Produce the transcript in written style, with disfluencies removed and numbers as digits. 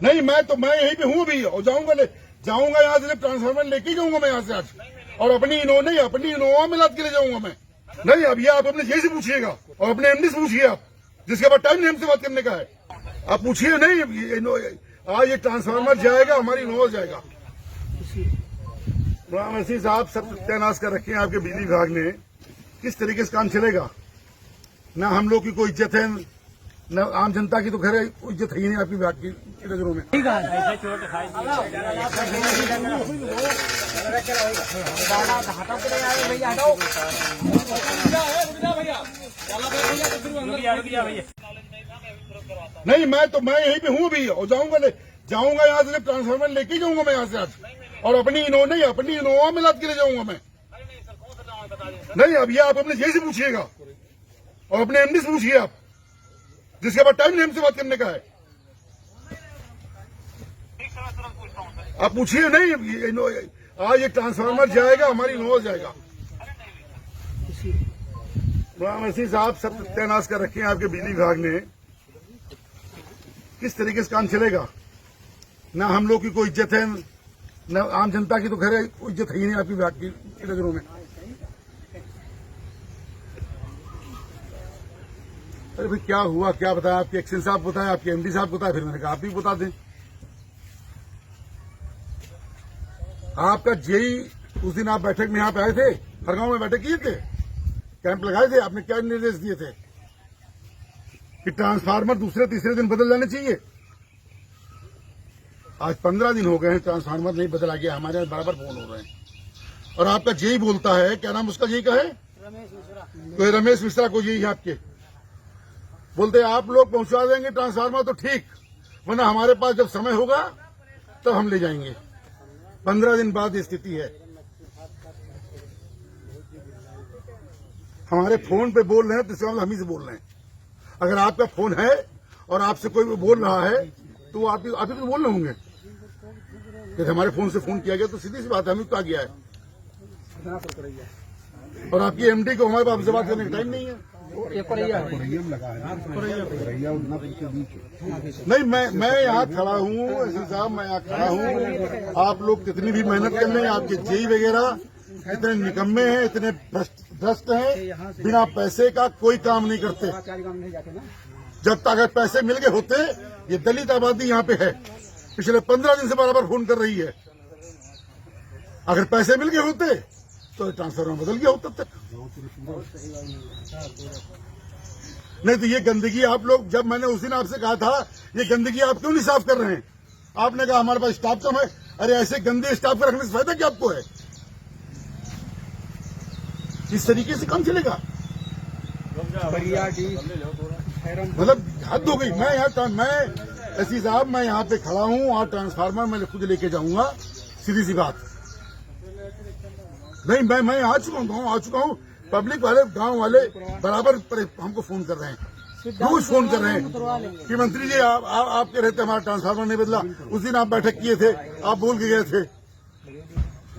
नहीं, मैं यहीं पे हूँ अभी और जाऊंगा यहाँ से, ट्रांसफार्मर लेके जाऊंगा मैं यहाँ से आज, और अपनी इनोवा में लाद के ले जाऊंगा मैं। नहीं, अब ये आप अपने जेई से पूछिएगा और अपने एमडी से पूछिए आप, जिसके बाद टाइम नहीं हमसे बात करने का है। आप पूछिए नहीं, आज ये ट्रांसफार्मर जाएगा, हमारी इनोवा जाएगा। वसीम साहब सब सत्यानाश कर रखे हैं आपके बिजली विभाग ने, किस तरीके से काम चलेगा। ना हम लोग की कोई इज्जत है, न आम जनता की तो खैर इज्जत है ही नहीं आपकी विभाग की नजरों में। नहीं, मैं यहीं पे हूँ अभी और जाऊंगा यहाँ से, ट्रांसफार्मर लेके जाऊंगा मैं यहाँ से आज, और अपनी इनोवा में लाद के ले जाऊंगा मैं। नहीं, अब ये आप अपने जेई से पूछिएगा और अपने एमडी से पूछिए आप, जिसके बाद टाइम नहीं हमसे बात करने का है। आप पूछिए नहीं, आज ये ट्रांसफार्मर जाएगा, हमारी इनोवा जाएगा। वसीम साहब सब सत्यानाश कर रखे हैं आपके बिजली विभाग ने, किस तरीके से काम चलेगा। ना हम लोग की कोई इज्जत है, न आम जनता की तो खैर इज्जत है ही नहीं आपकी विभाग की नजरों में। अरे भाई क्या हुआ, क्या बताया, आपके एक्शन साहब बताया, आपके एमडी साहब बताया, फिर मैंने कहा आप भी बता दें। आपका जेई उस दिन आप बैठक में यहाँ पे आए थे, हरगांव में बैठक किए थे, कैंप लगाए थे, आपने क्या निर्देश दिए थे कि ट्रांसफार्मर दूसरे तीसरे दिन बदल जाने चाहिए। आज 15 दिन हो गए हैं, ट्रांसफार्मर नहीं बदला गया, हमारे बराबर फोन हो रहे हैं। और आपका जेई बोलता है, क्या नाम उसका जेई का है, तो रमेश मिश्रा को जेई है आपके, बोलते हैं आप लोग पहुंचा देंगे ट्रांसफार्मर तो ठीक, वरना हमारे पास जब समय होगा तब हम ले जाएंगे। 15 दिन बाद ये स्थिति है। हमारे फोन पे बोल रहे हैं तो इसका मतलब हम ही से बोल रहे हैं। अगर आपका फोन है और आपसे कोई बोल रहा है तो आप ही तो बोल रहे होंगे। यदि हमारे फोन से फोन किया गया तो सीधी सी बात है, हमें क्या गया है। और आपकी एमडी को हमारे पास से बात करने का टाइम नहीं है। नहीं, मैं यहाँ खड़ा हूँ वसीम साहब, मैं यहाँ खड़ा हूँ। आप लोग कितनी भी मेहनत कर लें, आपके जेई वगैरह इतने निकम्मे हैं, इतने भ्रष्ट हैं, बिना पैसे का कोई काम नहीं करते। जब तक अगर पैसे मिल गए होते, ये दलित आबादी यहाँ पे है, पिछले 15 दिन से बराबर फोन कर रही है। अगर पैसे मिल गए होते तो ट्रांसफार्मर बदल गया होता तक। नहीं तो ये गंदगी आप लोग, जब मैंने उस दिन आपसे कहा था ये गंदगी आप क्यों नहीं साफ कर रहे हैं, आपने कहा हमारे पास स्टाफ कम है। अरे ऐसे गंदे स्टाफ को रखने से फायदा क्या आपको है। इस तरीके से काम चलेगा, मतलब हद हो गई। मैं एसपी साहब, मैं यहाँ पे खड़ा हूँ और ट्रांसफार्मर मैं खुद लेके जाऊंगा, सीधी सी बात। नहीं, मैं आ चुका हूँ। पब्लिक वाले, गांव वाले बराबर हमको फोन कर रहे हैं, रोज फोन कर रहे हैं कि मंत्री जी आपके रहते हमारा ट्रांसफार्मर नहीं बदला। उस दिन आप बैठक किए थे, आप बोल के गए थे